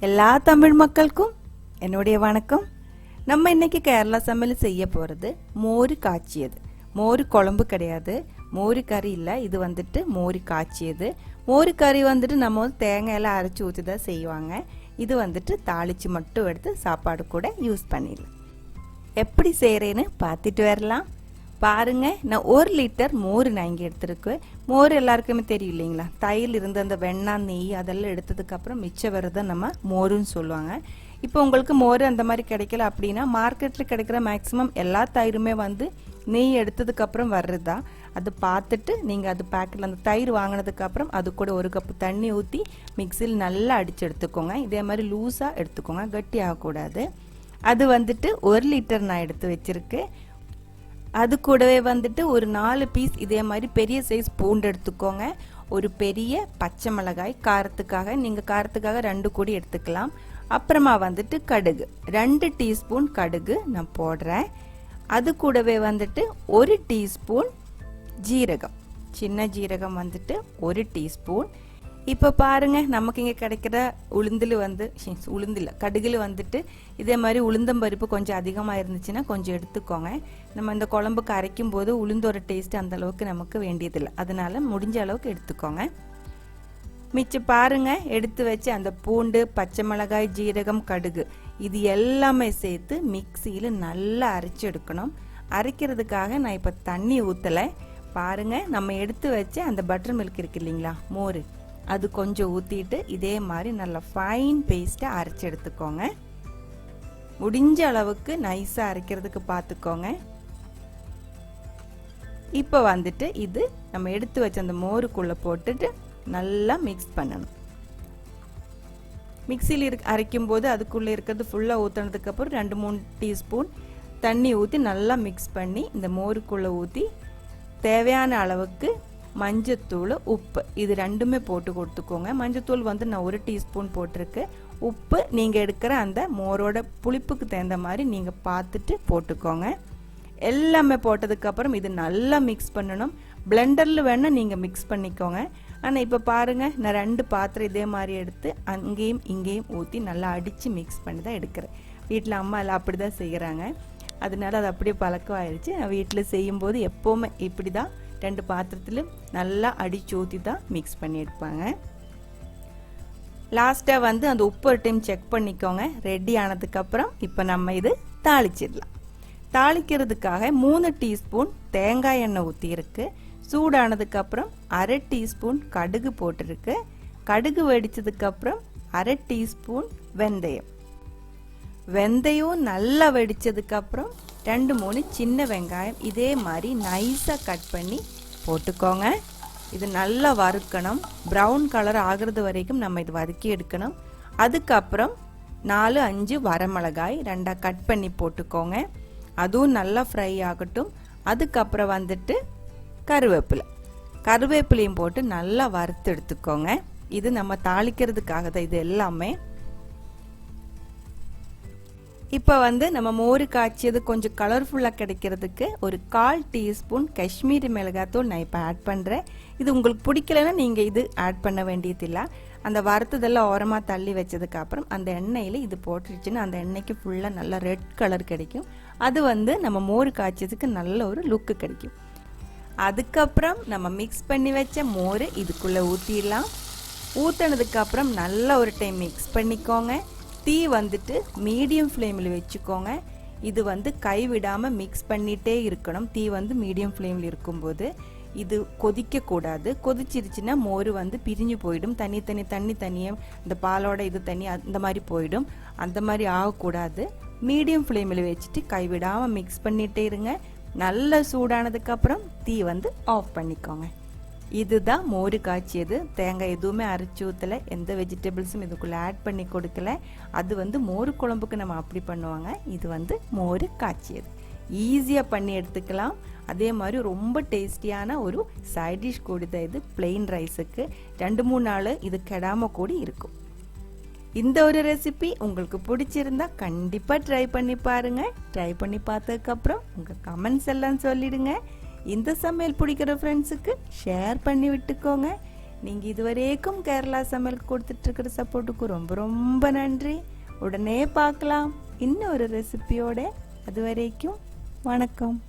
எல்லா தமிழ் மக்களுக்கும் என்னுடைய வணக்கம். நம்ம இன்னைக்கு கேரளா சமையல் செய்ய போகிறது மோர் காய்ச்சியது. மோர் குழம்பு கிடையாது, மோர் கறி இல்லை, இது வந்துட்டு மோர் காய்ச்சியது. மோர் கறி வந்துட்டு நம்ம தேங்காயெல்லாம் அரைச்சி ஊற்றி தான் செய்வாங்க. இது வந்துட்டு தாளித்து மட்டும் எடுத்து சாப்பாடு கூட யூஸ் பண்ணிடலாம். எப்படி செய்கிறேன்னு பார்த்துட்டு வரலாம். பாருங்க, நான் 1 லிட்டர் மோர் நான் இங்கே எடுத்துருக்கேன். மோர் எல்லாருக்குமே தெரியும் இல்லைங்களா, தயிர் இருந்து அந்த வெண்ணெய் நெய் அதெல்லாம் எடுத்ததுக்கப்புறம் மிச்சம் வரதை நம்ம மோருன்னு சொல்லுவாங்க. இப்போ உங்களுக்கு மோர் அந்த மாதிரி கிடைக்கல அப்படின்னா மார்க்கெட்டில் கிடைக்கிற மேக்ஸிமம் எல்லா தயிருமே வந்து நெய் எடுத்ததுக்கப்புறம் வர்றதா. அது பார்த்துட்டு நீங்கள் அது பேக்கெட்டில் அந்த தயிர் வாங்கினதுக்கப்புறம் அது கூட 1 கப்பு தண்ணி ஊற்றி மிக்சியில் நல்லா அடித்து எடுத்துக்கோங்க. இதே மாதிரி லூஸாக எடுத்துக்கோங்க, கட்டி ஆகக்கூடாது. அது வந்துட்டு 1 லிட்டர் நான் எடுத்து வச்சுருக்கேன். அது கூடவே வந்துட்டு ஒரு 4 பீஸ் இதே மாதிரி பெரிய சைஸ் பூண்டு எடுத்துக்கோங்க. ஒரு பெரிய பச்சை மிளகாய், காரத்துக்காக நீங்கள் காரத்துக்காக 2 கூடி எடுத்துக்கலாம். அப்புறமா வந்துட்டு கடுகு 2 டீஸ்பூன் கடுகு நான் போடுறேன். அது கூடவே வந்துட்டு 1 டீஸ்பூன் ஜீரகம், சின்ன ஜீரகம் வந்துட்டு 1 டீஸ்பூன். இப்போ பாருங்க, நமக்கு இங்கே கிடைக்கிற உளுந்தில் வந்து உளுந்தில் கடுகில் வந்துட்டு இதே மாதிரி உளுந்தம்பருப்பு கொஞ்சம் அதிகமாக இருந்துச்சுன்னா கொஞ்சம் எடுத்துக்கோங்க. நம்ம இந்த குழம்புக்கு அரைக்கும் போது உளுந்தோட டேஸ்ட் அந்த அளவுக்கு நமக்கு வேண்டியதில்லை, அதனால முடிஞ்ச அளவுக்கு எடுத்துக்கோங்க. மிச்சம் பாருங்க, எடுத்து வச்சு அந்த பூண்டு, பச்சை மிளகாய், ஜீரகம், கடுகு இது எல்லாமே சேர்த்து மிக்சியில் நல்லா அரைச்சி எடுக்கணும். அரைக்கிறதுக்காக நான் இப்போ தண்ணி ஊற்றலை. பாருங்க, நம்ம எடுத்து வச்சு அந்த பட்டர் மில்க் இருக்கு இல்லைங்களா, மோர், அது கொஞ்சம் ஊற்றிட்டு இதே மாதிரி நல்லா ஃபைன் பேஸ்ட்டை அரைச்சி எடுத்துக்கோங்க. முடிஞ்ச அளவுக்கு நைஸாக அரைக்கிறதுக்கு பார்த்துக்கோங்க. இப்போ வந்துட்டு இது நம்ம எடுத்து வச்ச அந்த மோருக்குள்ளே போட்டுட்டு நல்லா மிக்ஸ் பண்ணணும். மிக்சியில் அரைக்கும் போது அதுக்குள்ளே இருக்கிறது ஃபுல்லாக ஊற்றினதுக்கப்புறம் 2-3 டீஸ்பூன் தண்ணி ஊற்றி நல்லா மிக்ஸ் பண்ணி இந்த மோருக்குள்ளே ஊற்றி தேவையான அளவுக்கு மஞ்சத்தூள், உப்பு இது 2மே போட்டு கொடுத்துக்கோங்க. மஞ்சத்தூள் வந்து நான் 1 டீஸ்பூன் போட்டிருக்கேன். உப்பு நீங்கள் எடுக்கிற அந்த மோரோட புளிப்புக்கு தகுந்த மாதிரி நீங்கள் பார்த்துட்டு போட்டுக்கோங்க. எல்லாமே போட்டதுக்கப்புறம் இது நல்லா மிக்ஸ் பண்ணணும். பிளெண்டரில் வேணால் நீங்கள் மிக்ஸ் பண்ணிக்கோங்க. ஆனால் இப்போ பாருங்கள், நான் 2 பாத்திரம் இதே மாதிரி எடுத்து அங்கேயும் இங்கேயும் ஊற்றி நல்லா அடித்து மிக்ஸ் பண்ணி தான் எடுக்கிறேன். வீட்டில் அம்மா எல்லாம் அப்படி தான் செய்கிறாங்க, அதனால அது அப்படியே பழக்கம் ஆயிடுச்சு. நான் வீட்டில் செய்யும்போது எப்போவுமே இப்படி தான் 2 பாத்திரத்திலும் நல்லா அடிச்சு ஊற்றி தான் மிக்ஸ் பண்ணி எடுப்பாங்க. லாஸ்ட்டாக வந்து அந்த உப்பு ஒரு டைம் செக் பண்ணிக்கோங்க. ரெடி ஆனதுக்கப்புறம் இப்போ நம்ம இது தாளிச்சிடலாம். தாளிக்கிறதுக்காக 3 டீஸ்பூன் தேங்காய் எண்ணெய் ஊற்றிருக்கு. சூடானதுக்கப்புறம் 1/2 டீஸ்பூன் கடுகு போட்டிருக்கு. கடுகு வெடிச்சதுக்கப்புறம் 1/2 டீஸ்பூன் வெந்தயம். வெந்தயம் நல்லா வெடிச்சதுக்கப்புறம் 2-3 சின்ன வெங்காயம் இதே மாதிரி நைஸாக கட் பண்ணி போட்டுக்கோங்க. இது நல்லா வறுக்கணும். ப்ரௌன் கலர் ஆகிறது வரைக்கும் நம்ம இது வதக்கி எடுக்கணும். அதுக்கப்புறம் 4-5 வரமிளகாய் 2ஆக கட் பண்ணி போட்டுக்கோங்க. அதுவும் நல்லா ஃப்ரை ஆகட்டும். அதுக்கப்புறம் வந்துட்டு கருவேப்பிலையும் போட்டு நல்லா வறுத்து எடுத்துக்கோங்க. இது நம்ம தாளிக்கிறதுக்காக தான் இது எல்லாமே. இப்போ வந்து நம்ம மோர் காய்ச்சியது கொஞ்சம் கலர்ஃபுல்லாக கிடைக்கிறதுக்கு ஒரு 1/4 டீஸ்பூன் காஷ்மீரி மிளகாத்தூள் நான் இப்போ ஆட் பண்ணுறேன். இது உங்களுக்கு பிடிக்கலன்னா நீங்கள் இது ஆட் பண்ண வேண்டியதில்லை. அந்த வறுத்ததெல்லாம் ஓரமாக தள்ளி வச்சதுக்கப்புறம் அந்த எண்ணெயில் இது போட்டுருச்சுன்னா அந்த எண்ணெய்க்கு ஃபுல்லாக நல்லா ரெட் கலர் கிடைக்கும். அது வந்து நம்ம மோர் காய்ச்சதுக்கு நல்ல ஒரு லுக்கு கிடைக்கும். அதுக்கப்புறம் நம்ம மிக்ஸ் பண்ணி வச்ச மோர் இதுக்குள்ளே ஊற்றிடலாம். ஊற்றினதுக்கப்புறம் நல்லா ஒரு டைம் மிக்ஸ் பண்ணிக்கோங்க. தீ வந்துட்டு மீடியம் ஃப்ளேமில் வச்சுக்கோங்க. இது வந்து கைவிடாமல் மிக்ஸ் பண்ணிகிட்டே இருக்கணும். தீ வந்து மீடியம் ஃப்ளேமில் இருக்கும்போது இது கொதிக்கக்கூடாது. கொதிச்சிருச்சுன்னா மோர் வந்து பிரிஞ்சு போயிடும். தனியாக இந்த பாலோட இது தண்ணி அந்த மாதிரி போயிடும். அந்த மாதிரி ஆகக்கூடாது. மீடியம் ஃப்ளேமில் வச்சுட்டு கைவிடாமல் மிக்ஸ் பண்ணிகிட்டே இருங்க. நல்லா சூடானதுக்கப்புறம் தீ வந்து ஆஃப் பண்ணிக்கோங்க. இதுதான் மோர் காய்ச்சியது. தேங்காய் எதுவுமே அரைச்சி ஊற்றலை, எந்த வெஜிடபிள்ஸும் இதுக்குள்ளே ஆட் பண்ணி கொடுக்கல. அது வந்து மோர் குழம்புக்கு நம்ம அப்படி பண்ணுவாங்க. இது வந்து மோர் காய்ச்சியது. ஈஸியாக பண்ணி எடுத்துக்கலாம். அதே மாதிரி ரொம்ப டேஸ்டியான ஒரு சைட் டிஷ் கூட தான் இது. பிளெயின் ரைஸுக்கு 2-3 நாள் இது கெடாமல் கூடி இருக்கும். இந்த ஒரு ரெசிபி உங்களுக்கு பிடிச்சிருந்தா கண்டிப்பாக ட்ரை பண்ணி பாருங்கள். ட்ரை பண்ணி பார்த்ததுக்கப்புறம் உங்கள் கமெண்ட்ஸ் எல்லாம் சொல்லிடுங்க. இந்த சமையல் பிடிக்கிற ஃப்ரெண்ட்ஸுக்கு ஷேர் பண்ணி விட்டுக்கோங்க. நீங்கள் இதுவரைக்கும் கேரளா சமையலுக்கு கொடுத்துட்ருக்கிற சப்போர்ட்டுக்கு ரொம்ப ரொம்ப நன்றி. உடனே பார்க்கலாம் இன்னொரு ரெசிபியோட. அது வரைக்கும் வணக்கம்.